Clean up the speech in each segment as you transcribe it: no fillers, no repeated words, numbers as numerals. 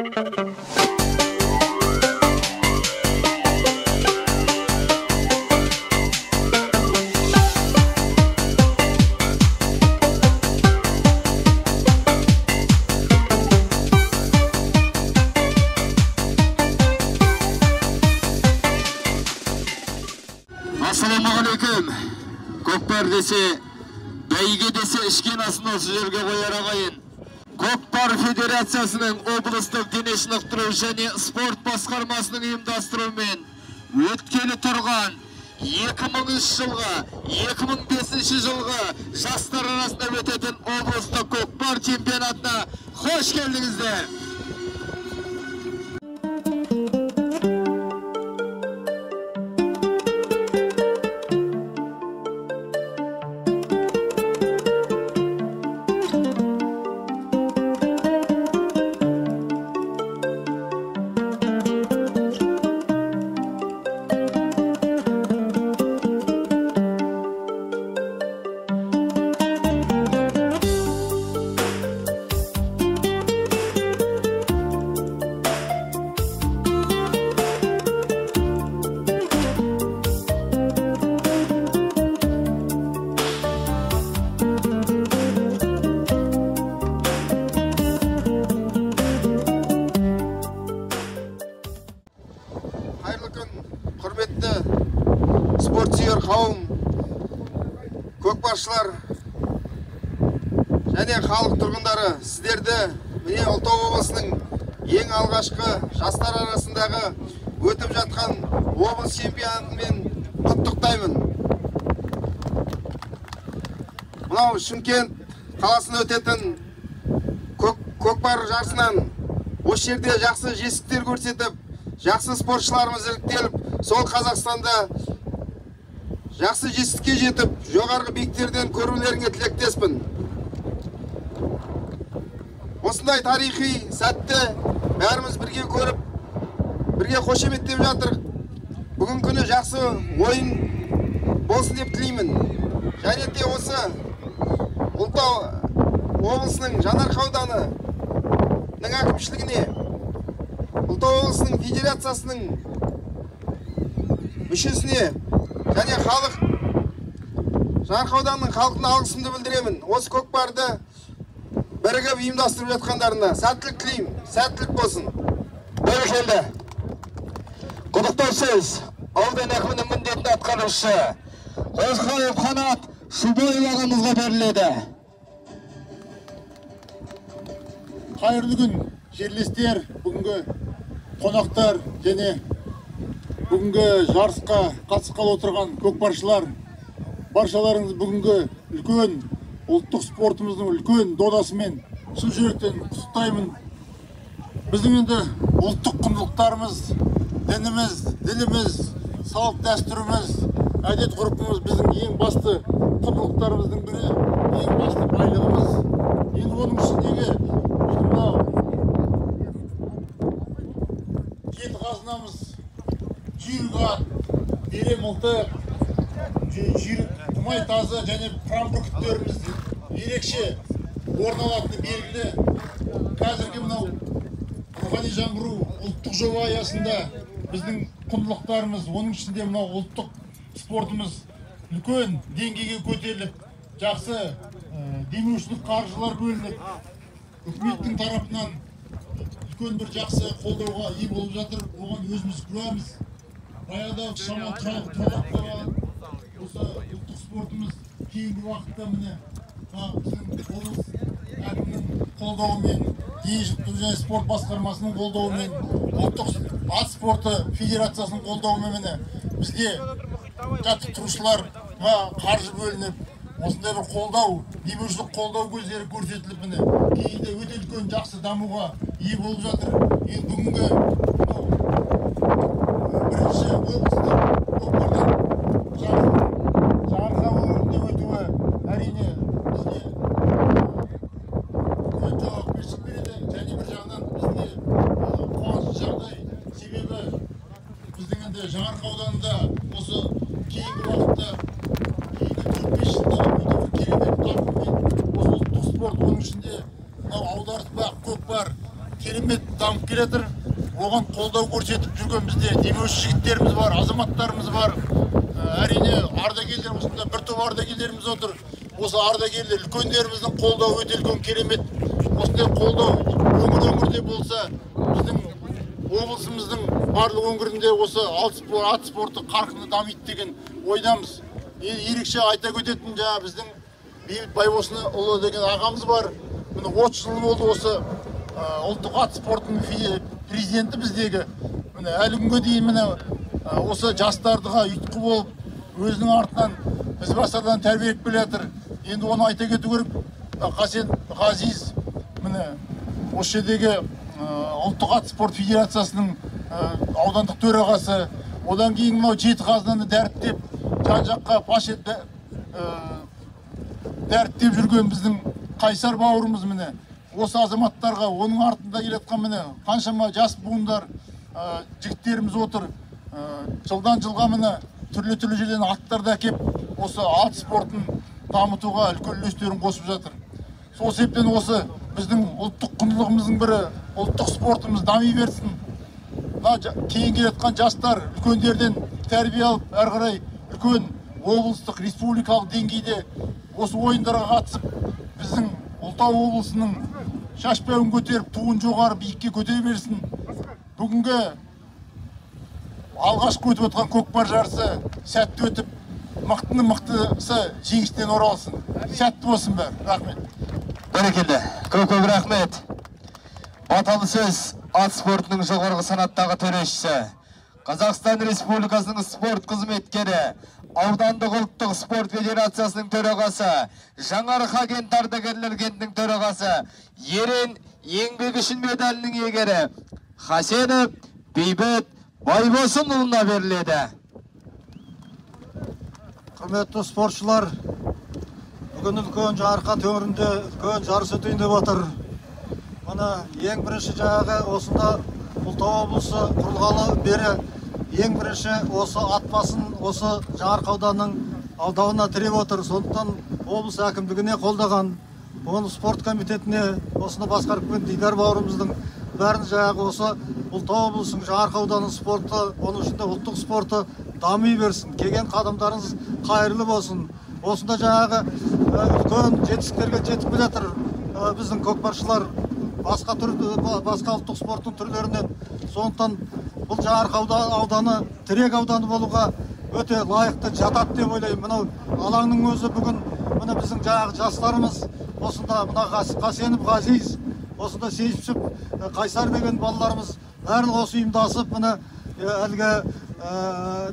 Assalamualaikum. Көкпар десе, бәйге десе ішкен асын осы жерге қояр ағайын. Көкпар Федерациясының облыстық дене шынықтыру және спорт басқармасының ұйымдастыруымен өткелі тұрған 2003 жылғы, 2005 жылғы жастар арасында өтетін облыстық көкпар чемпионатына қош келдіңіздер. Құрметті спортсүйер қауым, көкпаршылар және халық тұрғындары, сіздерді міне Ұлытау облысының ең алғашқы жастар арасындағы өтіп жатқан облыс чемпионатымен құттықтаймын. Мынау Шымкент қаласында өтетін көкпар жарысынан осы жерде жақсы жетістіктер көрсетіп, жақсы спортшыларымыз іріктеліп, сол Қазақстанда жақсы жетістікке жетіп, жоғарғы биіктерден көрулеріңе тілектеспін. Осындай тарихи сәтті бәріміз бірге көріп, бірге қошеметтеп жатыр. Бүгін күні жақсы ойын болсын деп тілеймін. Және де осы Ұлытау облысының Жаңаарқа ауданының әкімшілігіне, Ұлытау облысының федерациясының мүшесіне және Жаңаарқа ауданының халқына алғысымды білдіремін. Осы көкпарды бірігіп ұйымдастырып жатқандарына сәттілік тілеймін. Сәттілік болсын. Бәрекелді. Құттықтау сөз аудан әкімінің міндетін атқарушы Қозғалов Қанат Шубоев ағамызға беріледі. Қайырлы күн, жерлестер, бүгінгі қонақтар және бүгінгі жарысқа қатысқалы отырған көкпаршылар, баршаларыңыз бүгінгі үлкен ұлттық спортымыздың үлкен додасымен шын жүректен құттықтаймын. Біздің енді ұлттық құндылықтарымыз, дініміз, діліміз, салт дәстүріміз, әдет ғұрпымыз біздің ең басты құндылықтарымыздың бірі, ең басты байлығымыз. Енді оның ішіндегі мынау жеті қазынамыз, жүйрік ат, бере мылтық, жүйрік құмай тазы және қыран бүркіттеріміз ерекше орын алатыны белгілі. Қазіргі мынау рухани жаңғыру ұлттық жоба аясында біздің құндылықтарымыз, оның ішінде мынау ұлттық спортымыз үлкен деңгейге көтеріліп, жақсы демеушілік қаржылар бөлініп, үкіметтің тарапынан үлкен бір жақсы қолдауға ие болып жатыр. Оған өзіміз куәміз. Баяғыда шамал тұрақтап қалған осы ұлттық спортымыз кейінгі уақытта міне біздің облыс әкімінің қолдауымен, дене шынықтыру және спорт басқармасының қолдауымен, ұлттық ат спорты федерациясының қолдауымен міне бізге жаттықтырушыларға қаржы бөлініп, осындай бір қолдау, демеушілік қолдау көздері көрсетіліп, міне кейінде өте үлкен жақсы дамуға ие болып жатыр. Енді бүгінгі бірінші облыстық көкпардан Жаңаарқа өңірінде өтуі әрине бізге үлкен жауапкершілік береді, және бір жағынан бізге қуанышты жағдай. Себебі біздің енді Жаңаарқа ауданында осы кейінгі уақытта, кейінгі 4-5 жылда өте бір керемет қарқынмен осы ұлттық спорт, оның ішінде мынау аударыспақ, көкпар, керемет дамып келатыр. Оған қолдау көрсетіп жүрген бізде демеуші жігіттеріміз бар, азаматтарымыз бар. Әрине ардагерлер, осында бір топ ардагерлеріміз отыр. Осы ардагерлер үлкендеріміздің қолдауы өте үлкен керемет. Осындай қолдау өңір-өңірде болса, біздің облысымыздың барлық өңірінде осы ат спорты қарқынды дамиды деген ойдамыз. Ерекше айта өтетін жаңа біздің Бейбіт Байбосынұлы деген ағамыз бар. Міне 30 жыл болды осы ұлттық ат спортының президенті біздегі. Міне әлі күнге дейін міне осы жастардыға ұйытқы болып, өзінің артынан ізбасардан тәрбиелеп келе жатыр. Енді оны айта кету керек. Қасен Ғазиз міне осы жердегі ұлттық ат спорт федерациясының аудандық төрағасы. Одан кейін мынау жеті қазынаны дәріптеп, жан-жаққа паш дәріптеп жүрген біздің Қайсар бауырымыз міне. Осы азаматтарға, оның артында келетқан міне қаншама жас буындар, жігіттеріміз отыр. Жылдан жылға міне түрлі жерден аттарды әкеп, осы ат спортын дамытуға үлкен үлестерін қосып жатыр. Сол себептен осы біздің ұлттық құндылығымыздың бірі, ұлттық спортымыз дами берсін. Кейін келетқан жастар үлкендерден тәрбие алып, әрі қарай үлкен облыстық, республикалық деңгейде осы ойындарға қатысып, біздің Ұлытау облысының шашбауын көтеріп, туын жоғары биікке көтере берсін. Бүгінгі алғашқы өтіп отқан көкпар жарысы сәтті өтіп, мықтының мықтысы жеңістен оралсын. Сәтті болсын бәрі. Рахмет. Бәрекелді. Көп рахмет. Баталы сөз ат спортының жоғарғы санаттағы төрешісі, Қазақстан Республикасының спорт қызметкері, Аудандық ұлттық спорт федерациясының төрағасы, Жаңарқа кент ардагерлер кентінің төрағасы, ерен еңбек үшін медалінің иегері Хасенов Бейбіт Байбосынұлына беріледі. Құрметті спортшылар, бүгін үлкен Жаңарқа төңірінде үлкен жарыс өтейін деп отыр. Мына ең бірінші жаңағы осында Ұлытау облысы құрылғалы бері ең бірінші осы атбасын осы Жаңарқа ауданының алдауына тіреп отыр. Сондықтан облыс әкімдігіне қолдаған, оны спорт комитетіне, осыны басқарып келген Дидар бауырымыздың бәрін жаңағы осы Ұлытау облысының Жаңарқа ауданының спорты, оның ішінде ұлттық спорты дами берсін. Келген қадамдарыңыз қайырлы болсын. Осында жаңағы үлкен жетістіктерге жетіп келе жатыр біздің көкпаршылар басқа ұлттық спорттың түрлерінен. Сондықтан бұл Жаңарқа ауданы тірек ауданы болуға өте лайықты жатады деп ойлаймын. Мынау алаңның өзі бүгін мына біздің жаңағы жастарымыз осында мына Қасенов Ғазиз, осында Сейішіп, Қайсар деген балаларымыз барлығы осы ұйымдасып мына әлгі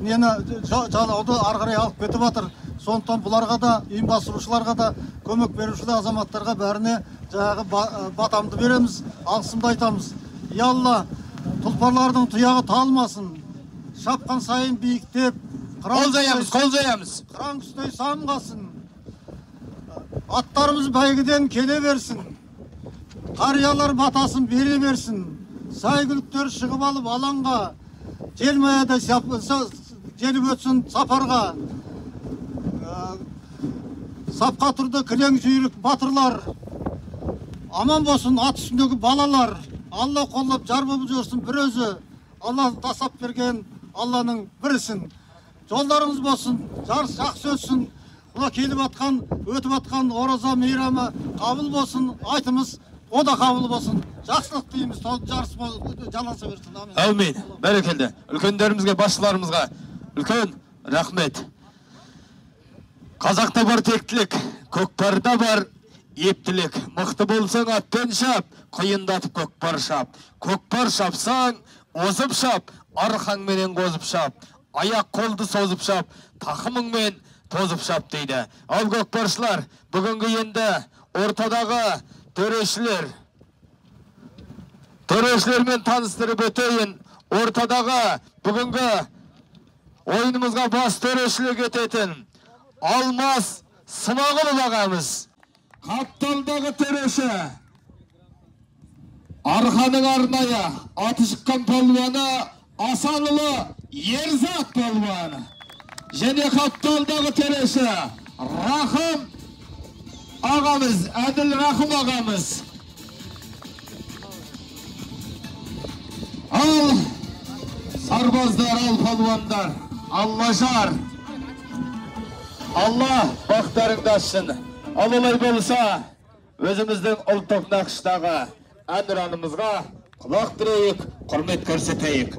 нені жалауды ары қарай алып кетіп жатыр. Сондықтан бұларға да, ұйымдастырушыларға да, көмек беруші азаматтарға бәріне жаңағы батамды береміз, алғысымды айтамыз. Ялла, тұлпарлардың тұяғы талмасын, шапқан сайын биіктеп, қол жаямыз. Қыран күстей самғасын. Аттарымыз бәйгіден келе берсін. Қариялар батасын бере берсін. Сайгүліктер шығып алып алаңға, желмаяда желіп өтсін сапарға. Сапқа тұрды кілең жүйрік батырлар. Аман болсын ат үстіндегі балалар. Алла қолдап жар болып жүрсін бір өзі. Алла тасап берген Алланың бірісін. Жолдарыңыз болсын, жарыс жақсы өтсін. Бұна келіп атқан, өтіп атқан ораза мейрамы қабыл болсын. Айтымыз о да қабыл болсын. Жақсылық дейміз, жарыс жалғаса берсін. Әумин. Бәрекелді. Үлкендерімізге, басшыларымызға үлкен рахмет. Қазақта бар тектілік, көкпарда бар ептілік. Мықты болсаң атпен шап, қиындатып көкпар шап. Көкпар шапсаң, озып шап, арқаңменен қозып шап. Аяқ қолды созып шап, тақымыңмен тозып шап дейді. Ал көкпаршылар, бүгінгі енді ортадағы төрешілермен таныстырып өтейін. Ортадағы бүгінгі ойынымызға бас төрешілік ететін Алмас Смағұлов ағамыз. Қапталдағы төреші, Арқаның арнайы аты шыққан палуаны Асанұлы Ерзат палуаны. Және Қапталдағы төреші Рахым ағамыз, Әділ Рахым ағамыз. Al sarbazlar, al palvanlar, Allah'ar. Allah baktарыңды açsın. Al olay bolsa, özümüzдің ұлттық нақыштағы әнұранымызға құлақ түрейік, құрмет көрсетейік.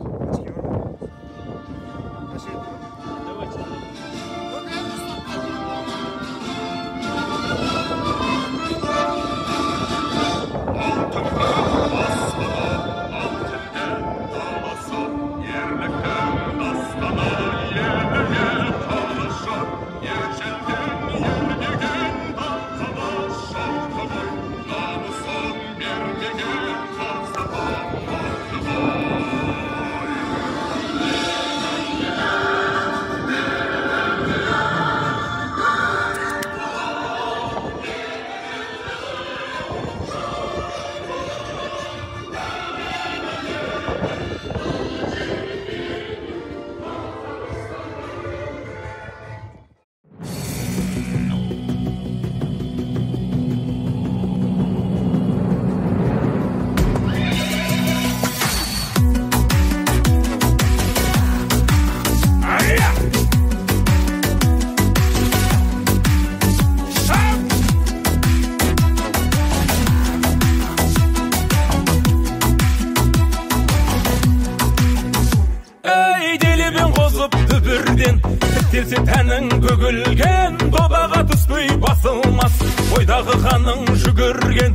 Тірсе тәнің бөгілген, добаға түспей басылмас, ойдағы қаның жүгірген.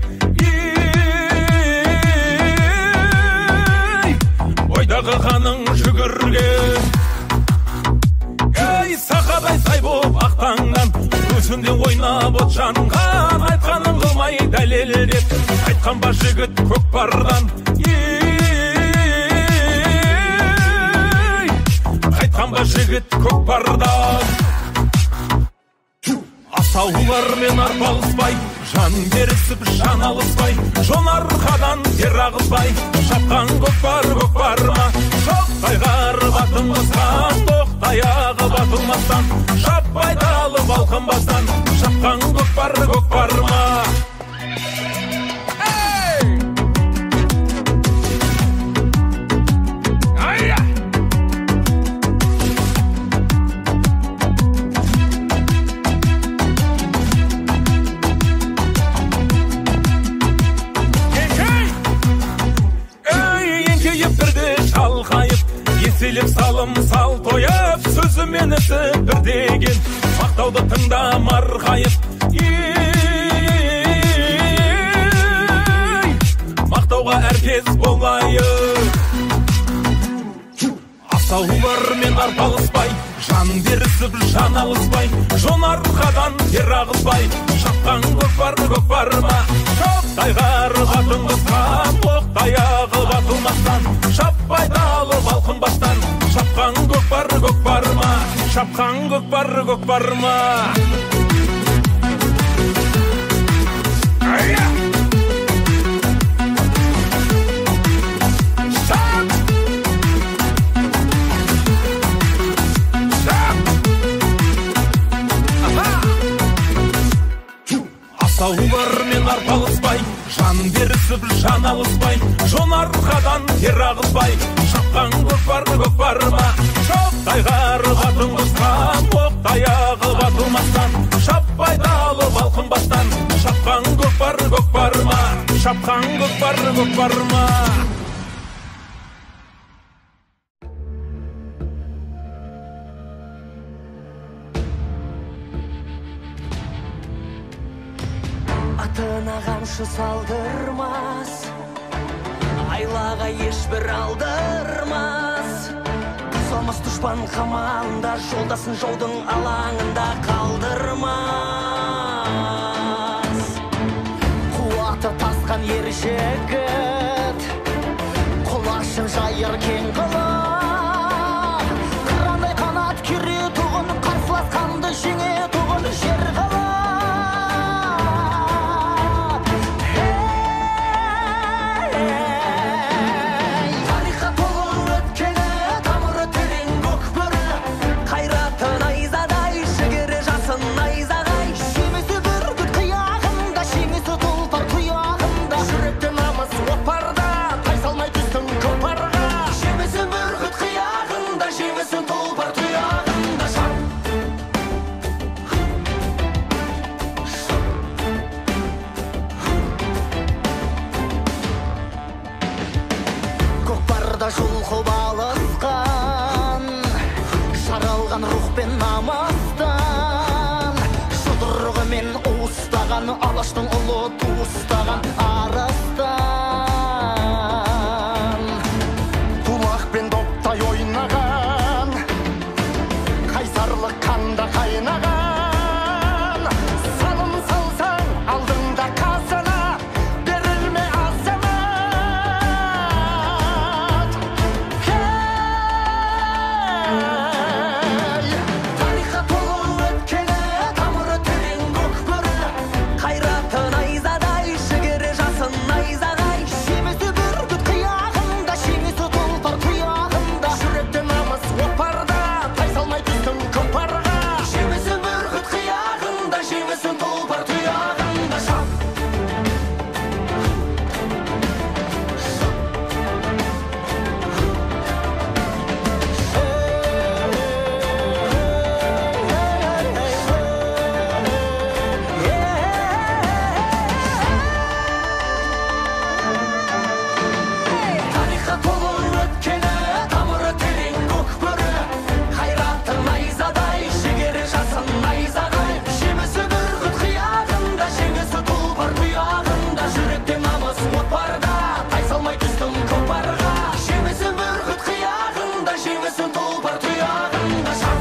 Ойдағы қаның жүгірген. Сақадай сай боп ақтаңнан, көзінде ойнап от жанған, айтқаның қылмай дәлелдеп, айтқан ба жігіт көкпардан. Айтқанба жігіт көкпардан. Асаулармен арпалыспай, жан берісіп жан алыспай, жон арқадан тер ағызбай, шапқан көкпар көкпарма. Шоқтайғар батылмастан, тоқтаяғы батылмастан, шаппай талып алқынбастан, шапқан көкпар көкпарма. Еселеп салым сал тойып, сөзімен ісі бір деген, мақтауды тыңдамар қайып. Мақтауға әркез болайық. Асаулармен арпалыспай, жан берісіп жан алыспай, жон арқадан тер ағызбай, шапқан көкпар көкпарма. Шоқтайғар батылмастан, оқтаяғы батылмастан, шаппай талып алқынбастан, шапқан көкпар көкпарма, шапқан көкпар көкпарма. Асаулармен арпалыспай, жан берісіп жан алыспай, жон арқадан тер ағызбай, шапқан көкпар көкпарма. Шоқтайғар батылмастан, оқтаяғы батылмастан, шаппай талып алқынбастан, шапқан көкпар көкпарма, шапқан көкпар көкпарма. Атына қамшы салдырмас, айлаға ешбір алдырмас. Somos düşman қамалында, жолдасын жаудың алаңында қалдырмас. Қуаты тасқан ер жігіт, құлашын жайыр кең қылып, қырандай қанат кере тұғын, қарсыласқанды жеңе тұғын жер қылып. Парда, тай салмай түстің көкпарға. намыстан жұдырығымен уыстаған алаштың ұлы туыстаған арыстан тулақпен доптай ойнаған қайсарлық қанда қайнаған салым салсаң алдыңда қасына берілме азамат тарихқа толы өткені тамыры терең көкбөрі қайраты найзадай жігері жасын найзағай жемісі бүркіт қияғында жемісі тұлпар тұяғында жүректе намыс от барда тайсалмай түстің көкпарға жемісі бүркіт қияғында жемісі тұлпар тұяғында шап тарихқа толы өткені тамыры терең көкбөрі қайраты найзадай жігері жасын найзағай жемісі бүркіт қияғында жеңісі тұлпар тұяғында жүректе намыс от барда тайсалмай түстің көкпарға жемісі бүркіт қияғында жеңісі тұлпар тұяғында шап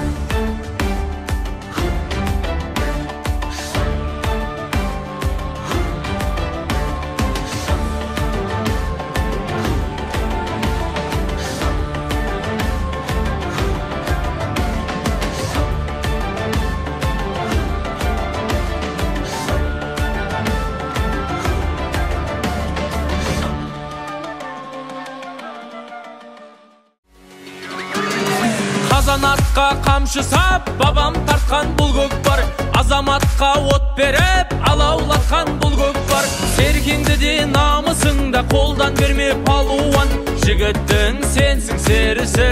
Қазанатқа қамшы сап, бабам тартқан бұл көкпар. Азаматқа от беріп, алаулатқан бұл көкпар. Серкеңді де намысыңда қолдан берме палуан. Жігіттің сенсің серісі.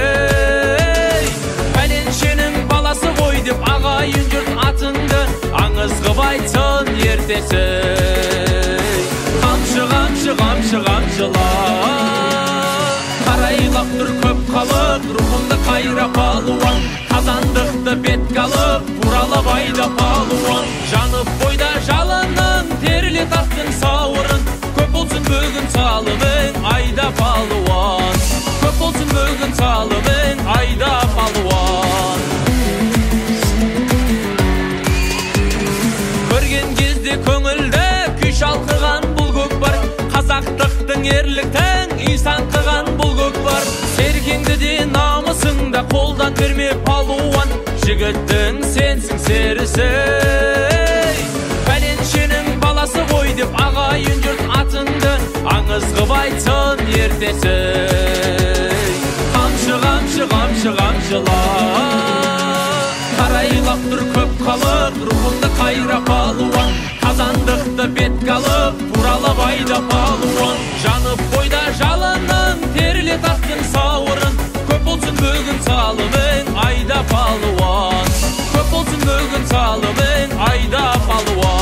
Пәленшенің баласы ғой деп ағайын жұрт атыңды аңыз қып айтсын ертесі. Қамшы, қамшы, қамшы, қамшыла. Қарайлап тұр көп қалық, рухымды қайра палуан. Қазандықты бетке алып, туралап айда палуан. Жанып бойда жалының, терле таттың сауырын. Көп болсын бүгін салымың, айда палуан. Көп болсын бүгін салымың, айда палуан. Көрген кезде көңілді күй шалқыған бұл көкпар. Қазақтықтың ерліктің исан қыған бұл көкпар. Серкеңді де намысыңда қолдан берме палуан. Жігіттің сенсің серісі. Пәленшенің баласы ғой деп ағайын жұрт атыңды аңыз қып айтсын ертесі. Қамшы, қамшы, қамшы, қамшыла. Қарайлап тұр көп қалық, рухымды қайра палуан. Қазандықты бетке алып, туралап айда палуан. Жанып бойда жалының, терле таттың сауырын. Көп болсын бүгін салымың, айда палуан. Көп болсын бүгін салымың, айда палуан.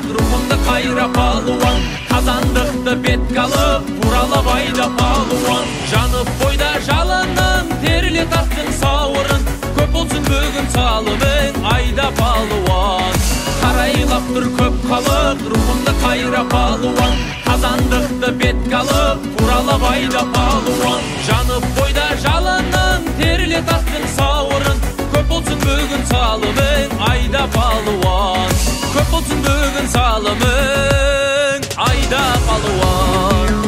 Рухымды қайра палуан. Қазандықты бетке алып, туралап айда палуан. Жанып бойда жалының, терле таттың сауырын. Көп болсын бүгін салымың, айда палуан. Қарайлап тұр көп қалық, рухымды қайра палуан. Қазандықты бетке алып, туралап айда палуан. Жанып бойда жалының, терле таттың сауырын. Көп болсын бүгін салымың, айда палуан. Көп болсын бүгін салымың, айда палуан.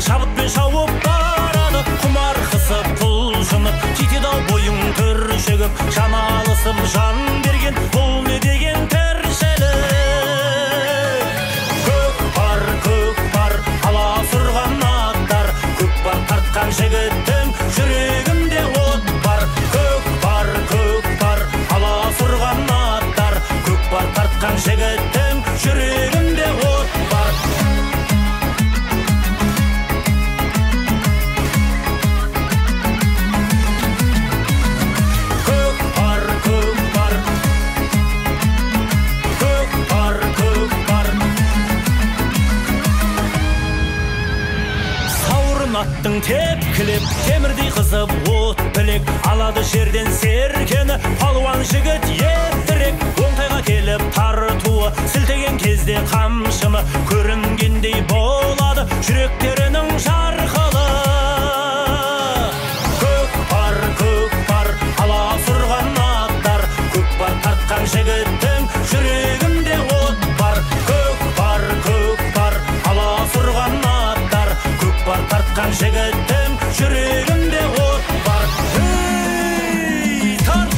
шабытпен шауып барады құмар қысып құлшынып кетеді ау бойың түршігіп жан алысып жан берген бұл не деген тіршілік көк бар аласұрған аттар көк бар тартқан жігіттің жүрегінде от бар көк бар аласұрған аттар көк бар тартқан жігіттің жүрегінде от бар аттың тепкілеп темірдей қызып от білек алады жерден серкені палуан жігіт ертірек оңтайға келіп тартуы сілтеген кезде қамшыны көрінгендей болады жүректерінің жарқылы көк бар аласұрған аттар көк бар тартқан жігіттің жүрегінде от бар көк бар аласұрған аттар көк бар тартқан жігіттің жүрегінде от бар тарт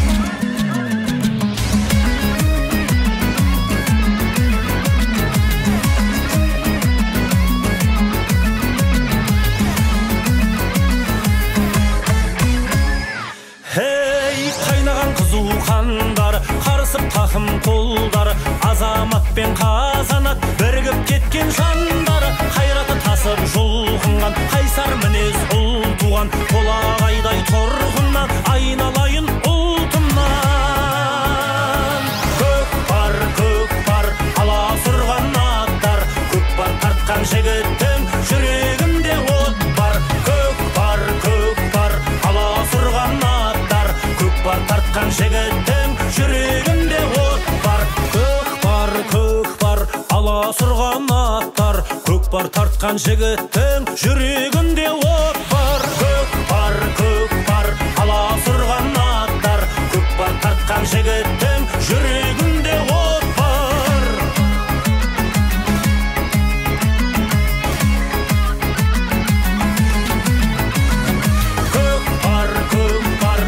қайнаған қызу қандар қарысып тақым қолдары азамат пен қазанат бірігіп кеткен жандары қайраты тасып жұлқынған қайсар мінез ұл туған толағайдай тұрғыннан айналайын ұлтымнан көк бар аласұрған аттар көк бар тартқан жігіттің жүрегінде от бар көк бар аласұрған аттар көк бар тартқан жігіттің жүрегінде от бар көк бар аласұрған аттар көк бар тартқан жігіттің жүрегінде от бар көк бар аласұрған аттар көк бар тартқан жігіттің жүрегінде от бар көк бар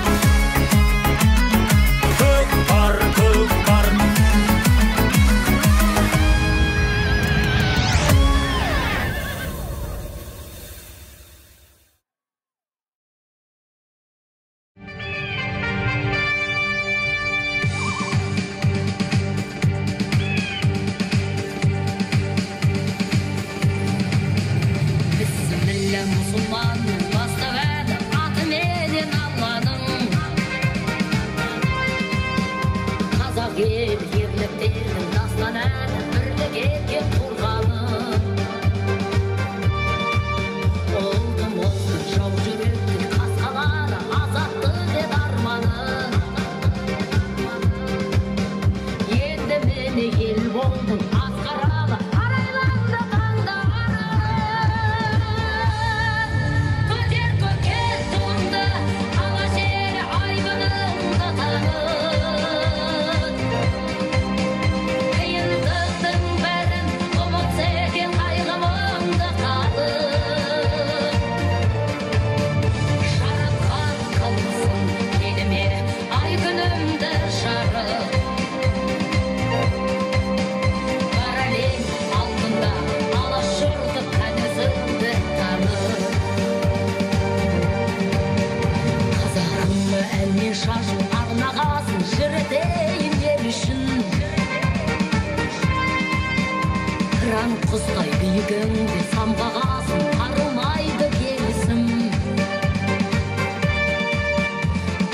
құстай биігіңде самғағасын арылмайды келісім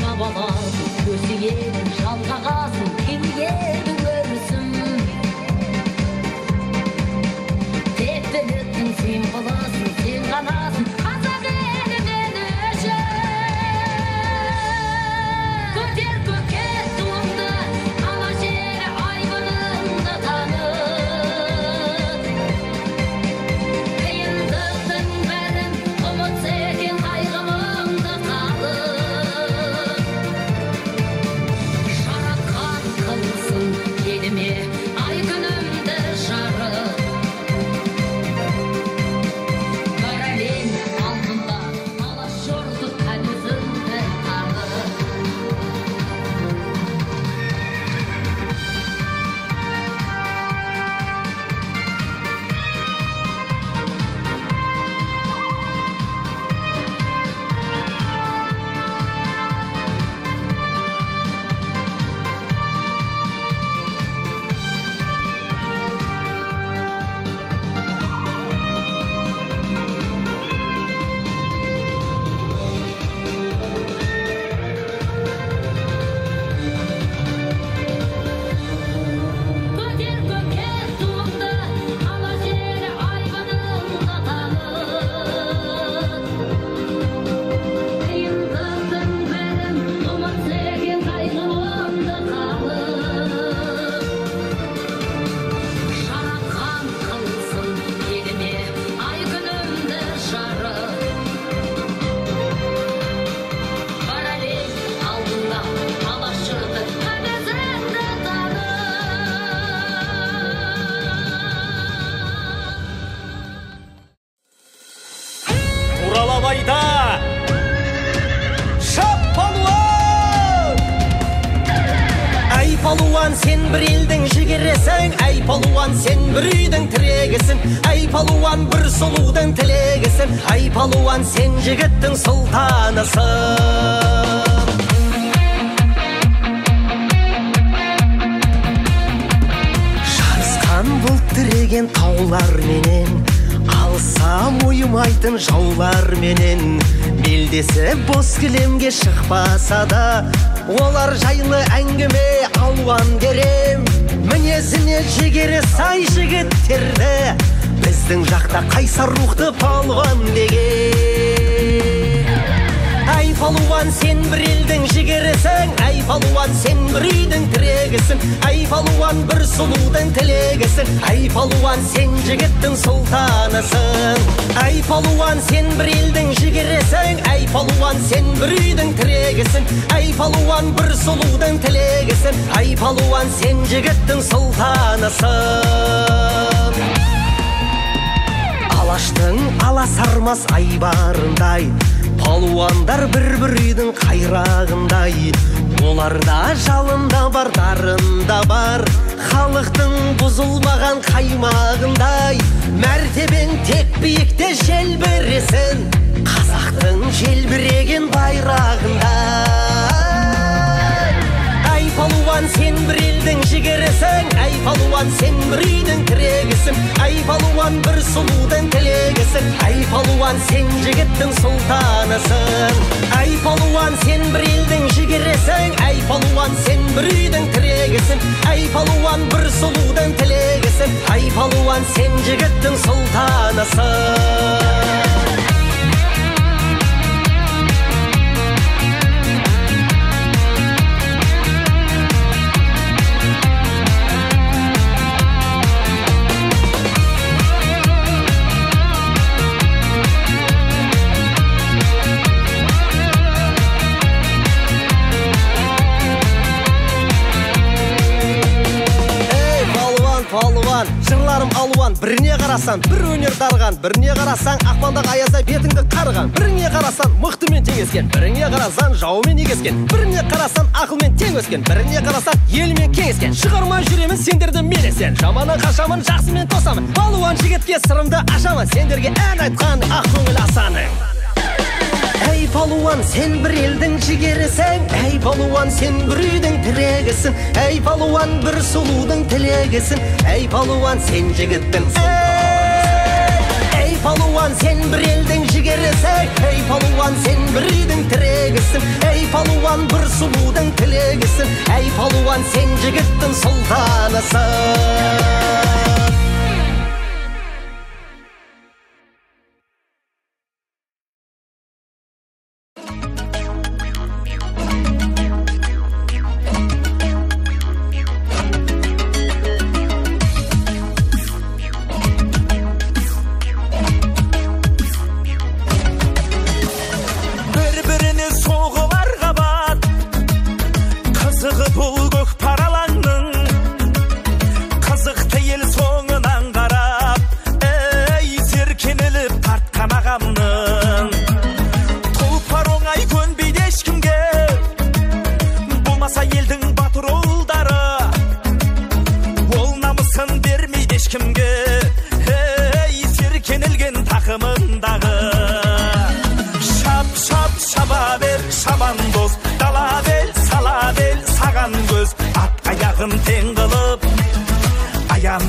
бабалардың көсегенін жалғағасын кеңейеді өрісім тектіліктің символысың сен ғанасың қазақ елі мен үшін көтер көкке туыңды ала жері айбыныңды танып палуан, сен бір елдің жігересің, әй палуан, сен бір үйдің тірегісің, әй палуан, бір сұлудың тілегісің, әй палуан, сен жігіттің сұлтанысың. Жарысқан бұлт тіреген таулар менен, алсам ойымайтын жаулар менен, белдесі бос кілемге шықпаса да, олар жайлы әңгіме алуан дерем. Мінезіне жігері сай жігіттерді, біздің жақта қайсар рухты палуан деген. Әй палуан, сен бір елдің жігерісің, әй палуан, сен бір үйдің тірегісің, әй палуан, бір сұлудың тілегісің, әй палуан, сен жігіттің сұлтанысың. Әй палуан, сен бір елдің жігерісің, әй палуан, сен бір үйдің тірегісің, әй палуан, бір сұлудың тілегісің, әй палуан, сен жігіттің сұлтанысың. Алаштың аласармас айбарындай, палуандар бір-бір үйдің қайрағындай, оларда жалында бар, дарында бар, халықтың бұзылмаған қаймағындай. Мәртебең тек биікте желбіресін, қазақтың желбіреген байрағындай. Әй палуан, сен бір елдің жігерісің, әй палуан, сен бір үйдің тірегісің, әй палуан, бір сұлудың тілегісің, әй палуан, сен жігіттің сұлтанысың. Әй палуан, сен бір елдің жігерісің, әй палуан, сен бір үйдің тірегісің, әй палуан, бір сұлудың тілегісің, әй палуан, сен жігіттің сұлтанысың. Жырларым алуан, біріне қарасан, бір өнер дарған, біріне қарасаң, ақпандағы аязда бетіңді қарған, біріне қарасан, мықтымен теңескен, біріне қарасан, жауымен егескен, біріне қарасан, ақылмен тең өскен, біріне қарасан, елмен кеңескен. Шығарма жүремін сендерді менесен, жаманын қашамын, жақсымен тосамын, палуан жігітке сырымды ашамын, сендерге ән айтқан ақ көңіл асаның. Әй палуан, сен бір елдің жігерісің, әй палуан, сен бір үйдің тірегісің, әй палуан, бір сұлудың тілегісің, әй палуан, сен жігіттің сұлтанысың. Әй палуан, сен бір елдің жігерісің, әй палуан, сен бір үйдің тірегісің, әй палуан, бір сұлудың тілегісің, әй палуан, сен жігіттің сұлтанысың.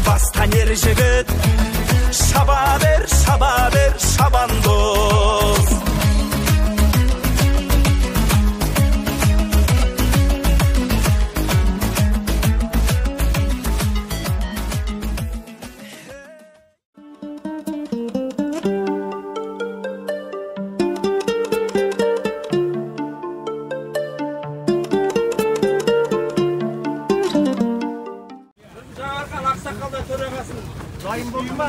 Bastan yer jigit, şaba ber, şabandoz. Dayım bugün mü?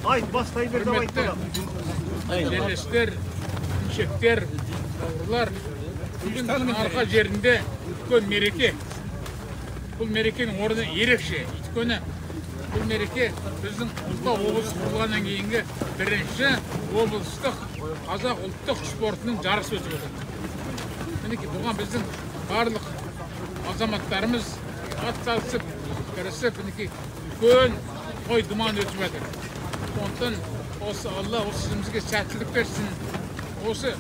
Ayt başlayın bir zaman Jellesler, çekler, doğrular. Bugün arka жерінде үлкен мереке. Бұл мерекенің орны ерекше. Өйткені бұл мереке біздің ұлттық облыс құрылғаннан кейінгі бірінші облыстық қазақ ұлттық спортының жарысы өтіп жатыр. Мінекей бұған біздің барлық азаматтарымыз атсалысып, кірісіп, мінекей үлкен той думан өтіп жатыр. Сондықтан осы Алла осы ісімізге сәттілік берсін. Осы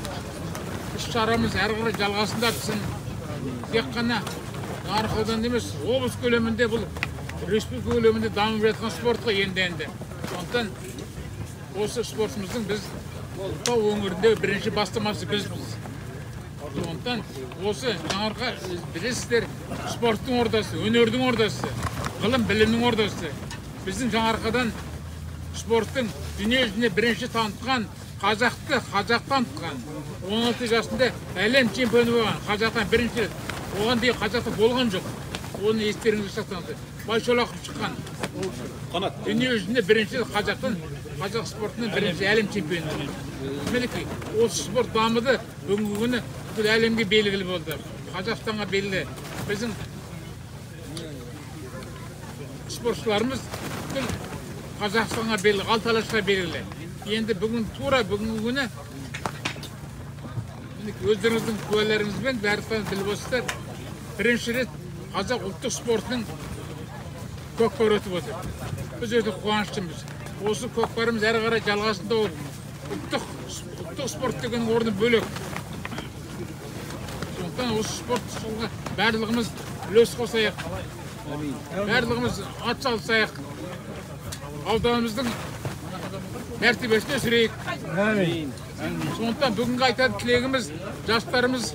іс-шарамыз әрі қарай жалғасындатсын. Тек қана Нарық ауданы емес, облыс көлемінде бұл республика көлемінде дамып жатқан спортқа енді. Сондықтан осы спортымыздың біз Ұлытау өңірінде бірінші бастамасы бізбіз. Сондықтан осы Жаңарқа білесіздер, спорттың ордасы, өнердің ордасы, ғылым білімнің ордасы. Біздің Жаңарқадан спорттың дүние жүзіне бірінші танытқан, қазақ танытқан. 16 жасында әлем чемпионы болған, қазақтан бірінші рет. Оған дейін қазақта болған жоқ. Оны естеріңізге сақтаңыздар. Байшолақов шыққан. Дүние жүзінде бірінші қазақтан, қазақ спортының бірінші әлем чемпионы. Мінекей, осы спорт дамыды, бүгінгі күні бүкіл әлемге белгілі болды. Қазақстанға белгілі. Біздің спортшыларымыз бүкіл Қазақстанға белгілі, Алталашқа белгілі. Енді тура бүгінгі күні өздеріңіздің куәлеріңізбен бәрін біліп отырсыздар. Бірінші рет қазақ ұлттық спортының көкпар өтіп отыр. Біз өте қуаныштымыз. Осы көкпарымыз әрі қарай жалғасында болып, ұлттық спорт деген орны бөлек. Сондықтан осы спортшыларға барлығымыз үлес қосайық. Барлығымыз атсалысайық. Ауданымыздың мәртебесіне өсірейік. Сондықтан бүгінгі айтатын тілегіміз жастарымыз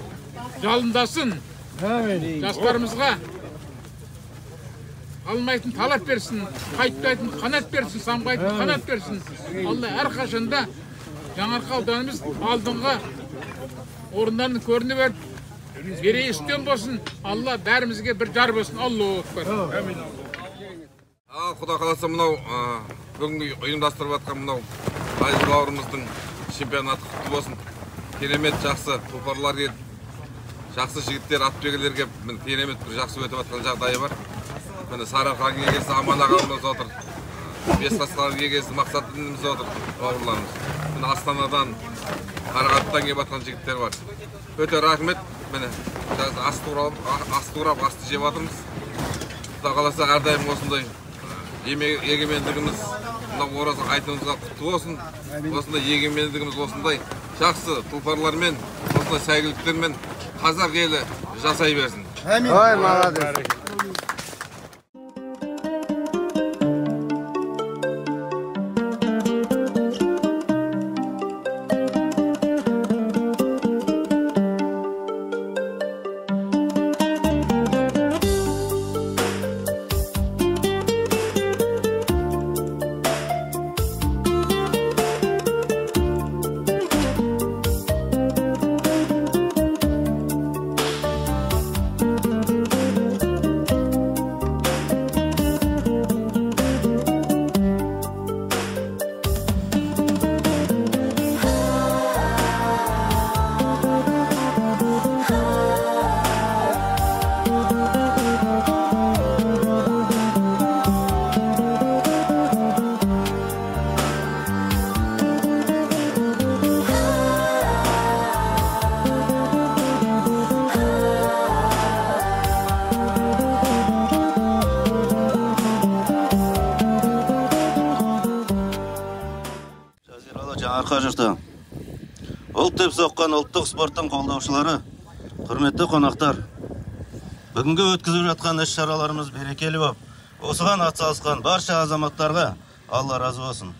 жалындасын. Жастарымызға алмайтын талап берсін, қайтпайтын қанат берсін, самғайтын қанат берсін. Алла әрқашанда Жаңарқа ауданымыз алдыңғы орындарын көрініп беріп, берей үстем болсын. Алла бәрімізге бір жар болсын. Аллаху акбар. Құда қаласа мынау бүгінгі ұйымдастырып жатқан мынау Айыз бауырымыздың чемпионаты құтты болсын. Керемет жақсы тұлпарлар келіп, жақсы жігіттер, атбегілерге керемет бір жақсы өтіп жатқан жағдайы бар. Міне Сарыарқа кегесі Аман ағамыз отыр. Бесқасқа кегесі Мақсат ініміз отыр, бауырларымыз. Міне Астанадан, Қарағаттан келіп жатқан жігіттер бар. Өте рахмет. Міне асты құрап, асты жеп жатырмыз. Құда қаласа әрдайым осындай егемендігіміз, мына ораза айтымызға құтты болсын. Осындай егемендігіміз осындай жақсы тұлпарлармен, осындай сәйгіліктермен қазақ елі жасай берсін. Ой, молодец. Жаңарқа жұрты. Ұлт деп соққан ұлттық спорттың қолдаушылары, құрметті қонақтар. Бүгінгі өткізіп жатқан іс-шараларымыз берекелі болып, осыған атсалысқан барша азаматтарға Алла разы болсын.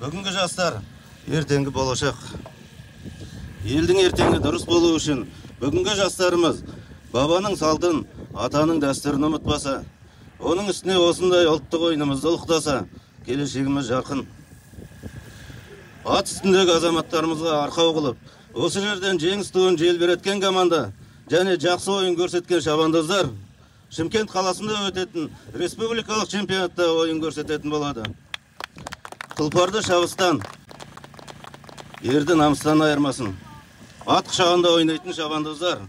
Бүгінгі жастар ертеңгі болашақ. Елдің ертеңі дұрыс болу үшін бүгінгі жастарымыз бабаның салтын, атаның дәстүрін ұмытпаса, оның үстіне осындай ұлттық ойынымызды ұлықтаса, келешегіміз жарқын. Ат үстіндегі азаматтарымызға арқау қылып, осы жерден жеңіс туын желбіреткен команда және жақсы ойын көрсеткен шабандоздар Шымкент қаласында өтетін республикалық чемпионатта ойын көрсететін болады. Тұлпарды шабыстан, ерді намыстан айырмасын. Ат құшағында ойнайтын шабандоздар,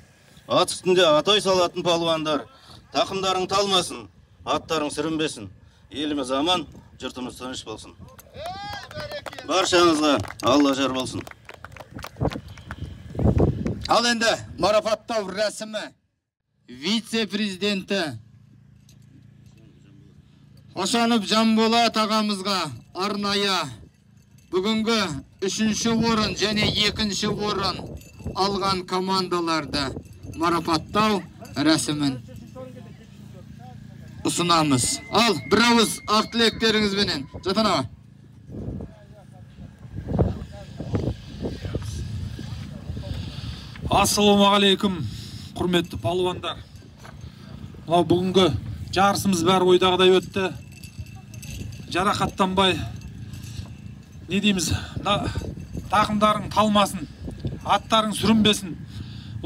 ат үстінде атой салатын палуандар, тақымдарың талмасын, аттарың сүрінбесін. Еліміз аман, жұртымыз тыныш болсын. Баршаңызға Алла жар болсын. Ал енді марапаттау рәсімі вице-президенті Ошанов Жанболат ағамызға арнайы бүгінгі 3-ші орын және 2-ші орын алған командаларды марапаттау рәсімін ұсынамыз. Ал, бір ауыз ақ тілектеріңізбенен. Жатан аға. Ассалаумағалейкум, құрметті палуандар. Бүгінгі жарысымыз бәрі ойдағыдай өтті. Жарақаттанбай, не дейміз, тақымдарың талмасын, аттарың сүрінбесін.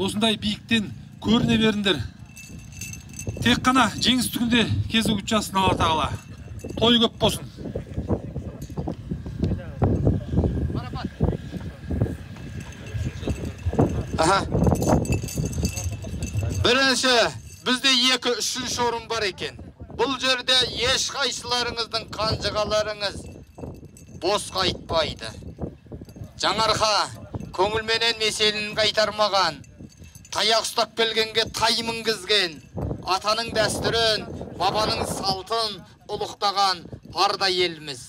Осындай биіктен көріне беріңдер. Тек қана жеңіс түгінде кезі күтчасын Алла тағала. Той көп болсын. Бірінші, бізде 2-3-ші орын бар екен. Бұл жерде еш қайсыларыңыздың қанжығаларыңыз бос қайтпайды. Жаңарқа көңілменен меселін қайтармаған, таяқ ұстап келгенге тай мінгізген, атаның дәстүрін, бабаның салтын ұлықтаған арда еліміз.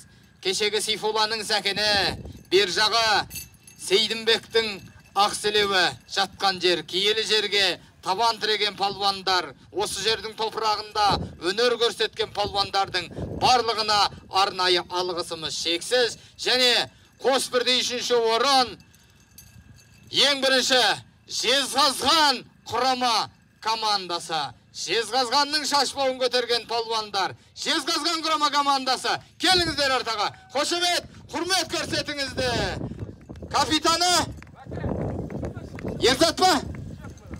Кешегі Сейфулланың сәкені, бер жағы Сейдімбектің Ақселеуі жатқан жер, киелі жерге табан тіреген палуандар, осы жердің топырағында өнер көрсеткен палуандардың барлығына арнайы алғысымыз шексіз. Және қос бірде 3-ші орын ең бірінші Жезқазған құрама командасы. Жезқазғанның шашбауын көтерген палуандар. Жезқазған құрама командасы. Келіңіздер ортаға. Қошемет, құрмет көрсетіңізді. Капитаны Ерзат па?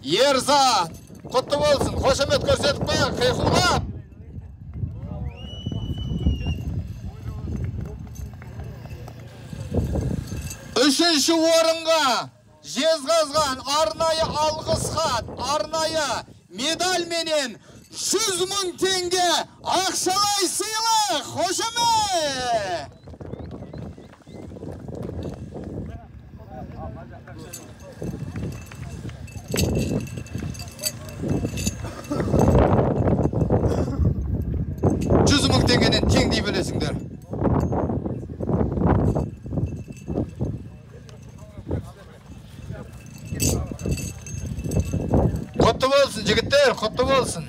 Ерзат. Құтты болсын. Қошемет көрсетіп па? Қиқулап. Үшінші орынға Жезқазған арнайы алғыс хат, арнайы медаль менен 100 мың теңге ақшалай сыйлық. Қошемет. Теңгенен теңдей білесіңдер. Құтты болсын, жігіттер, құтты болсын.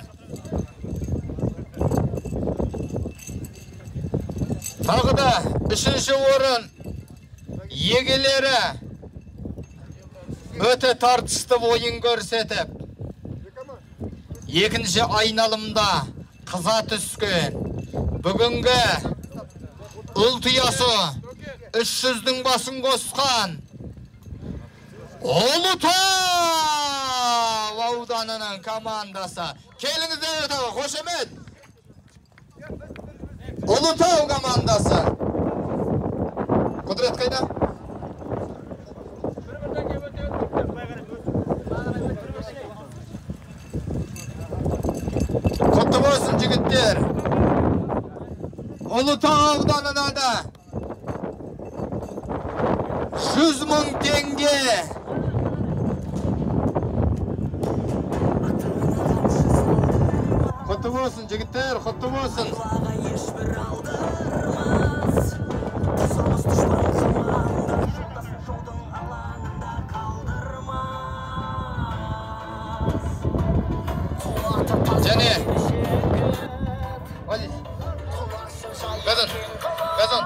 Тағы да 3-ші орын егелері өте тартысты ойын көрсетіп, 2-ші айналымда қыза түскен. Бүгінгі ұлтиясы 300-дің басын қосқан Ұлытау ауданының командасы. Келіңіздер өтауы, қошемет. Ұлытау командасы. Құдырет қайда? Құтты болсын жігіттер. Ұлытау ауданына да 100 мың теңге. Құтты болсын, жігіттер, құтты болсын. Және Газон.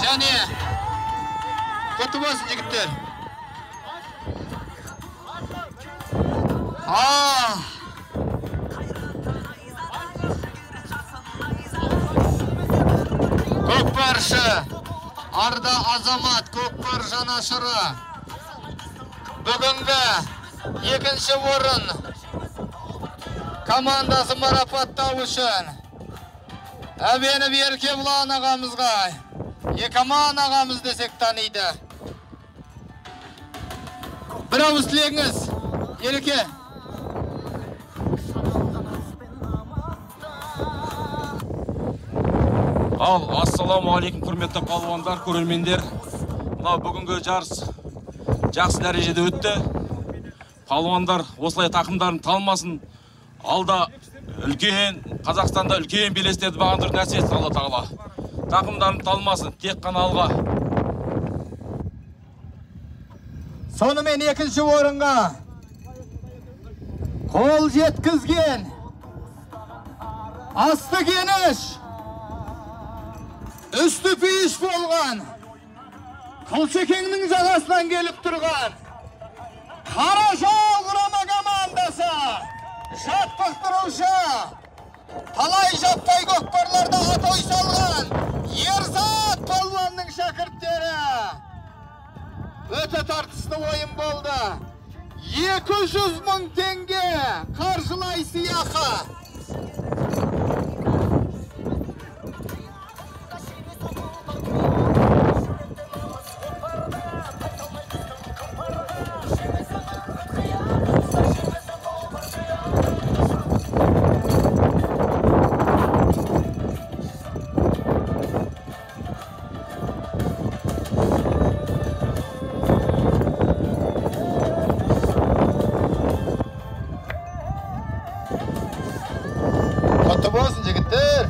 Және құтты болсын, жігіттер. Көкпаршы Арда Азамат көкпар жанашыры бүгінгі 2-ші орын командасы марапаттау үшін Әбенов Еркебұлан ағамызға, Екаман ағамыз десек таниды. Бір ауыз тілегіңіз, Ереке. Ал, ассаламу алейкум, құрметті палуандар, көрермендер. Мына бүгінгі жарыс жақсы дәрежеде өтті. Палуандар осылай тақымдарын талмасын. Алда үлкен, Қазақстанда үлкен белестерді бағындырып нәсіп етсін Алла тағала. Тақымдарын талмасын, тек қана алға. Сонымен екінші орынға қол жеткізген асты кеніш, үсті пейіш болған, Құлшекеңнің жағасынан келіп тұрған Қаражал құрама командасы жаттықтырушы, талай жаппай көкпарларда атой салған Ерзат палуанның шәкірттері. Өте тартысты ойын болды. 200.000 теңге қаржылай сыйақы. Құтты болсын жігіттер.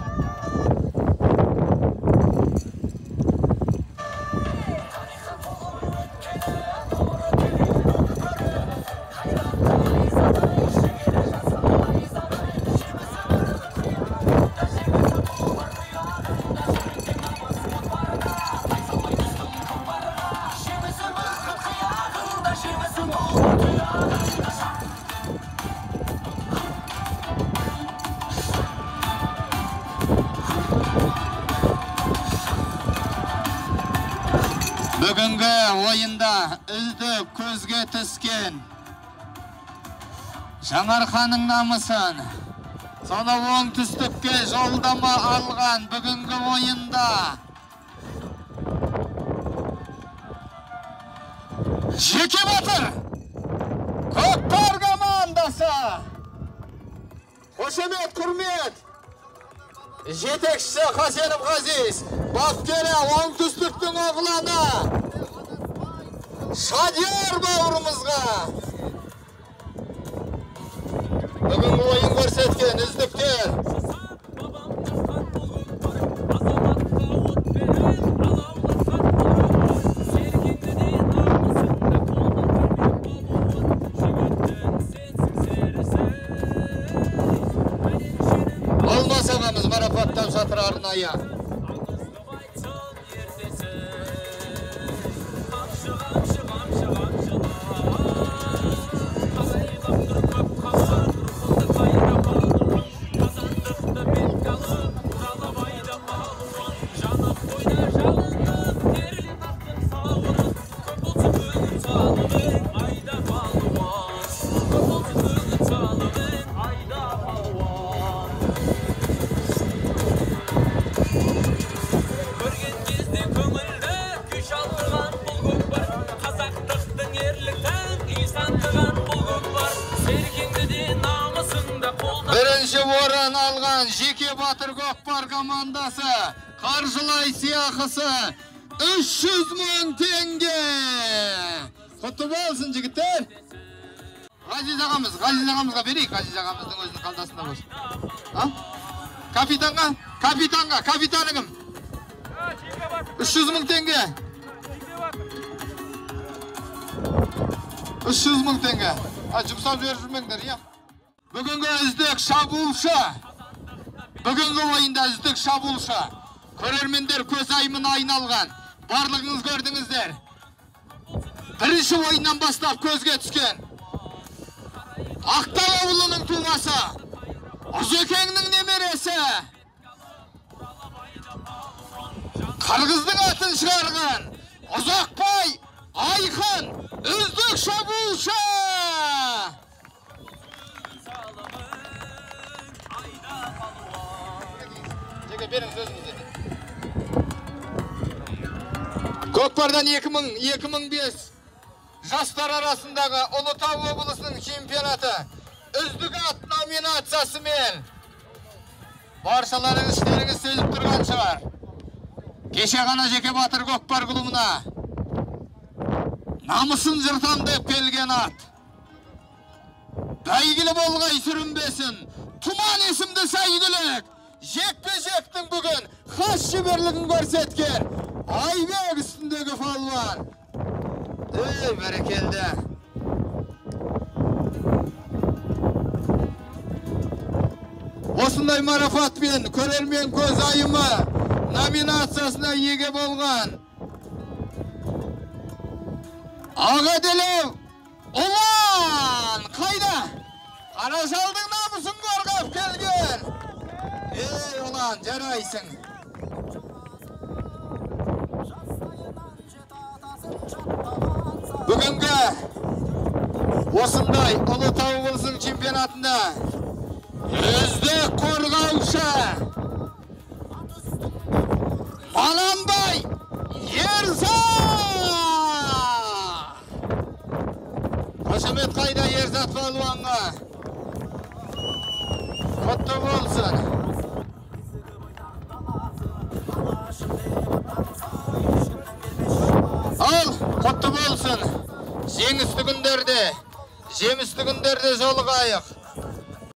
Бүгінгі ойында үздік көзге түскен Жаңарханның намысын, соны оңтүстікке жолдама алған бүгінгі ойында Жеке Батыр көкпар командасы. Қошемет, құрмет. Жетекшісі Хасенов Ғазиз, бапкері оңтүстіктің оғланы Шадияр бауырымызға бүгінгі ойын көрсеткен үздіктер. Olmaz ağamız marafattan satır arnaya. Birinci орын алған Жеке Батыр көкпар командасы қаржылай сыйақысы 300.000 теңге. Құтты болсын жігіттер. Ғазиз ағамызға берейік. Ғазиз ағамыздың өзінің қалтасында болсын. Капитаныңым. 300.000 теңге. 300.000 теңге. Жұмсап жүрмеңдер, иә. Бүгінгі үздік шабуылшы, бүгінгі ойында үздік шабуылшы, көрермендер көз айымына айналған, барлығыңыз көрдіңіздер. Бірінші ойыннан бастап көзге түскен Ақтау ауылының тумасы, Ұзекеңнің немересі, Қырғыздың атын шығарған Ұзақбай Айқын, үздік шабуылшы. Көкпардан 2005 жастар арасындағы Ұлытау облысының чемпионаты үздік ат номинациясымен баршаларыңыз істеріңіз сезіп тұрған шығар. Кеше ғана Жеке Батыр көкпар клубына намысын жыртам деп келген ат. Бәйгілі болғай сүрінбесін. Туман есімді сәйгілік. Жекпе-жектің бүгін хас шеберлігін көрсеткен. Айбек үстіндегі палуан. Бәрекелді. Осындай марафатпен көрермен көз айымы номинациясына еге болған Ағаделев Ұлан қайда? Қаражалдың намысын қорғап келген. Ұлан, жарайсың. Бүгінгі осындай Ұлытау облысының чемпионатында үздік қорғаушы Маланбай Ерза! Қошемет қайда Ерзат палуанға? Құтты болсын. Ал, құтты болсын. Жеңісті күндерде жолығайық.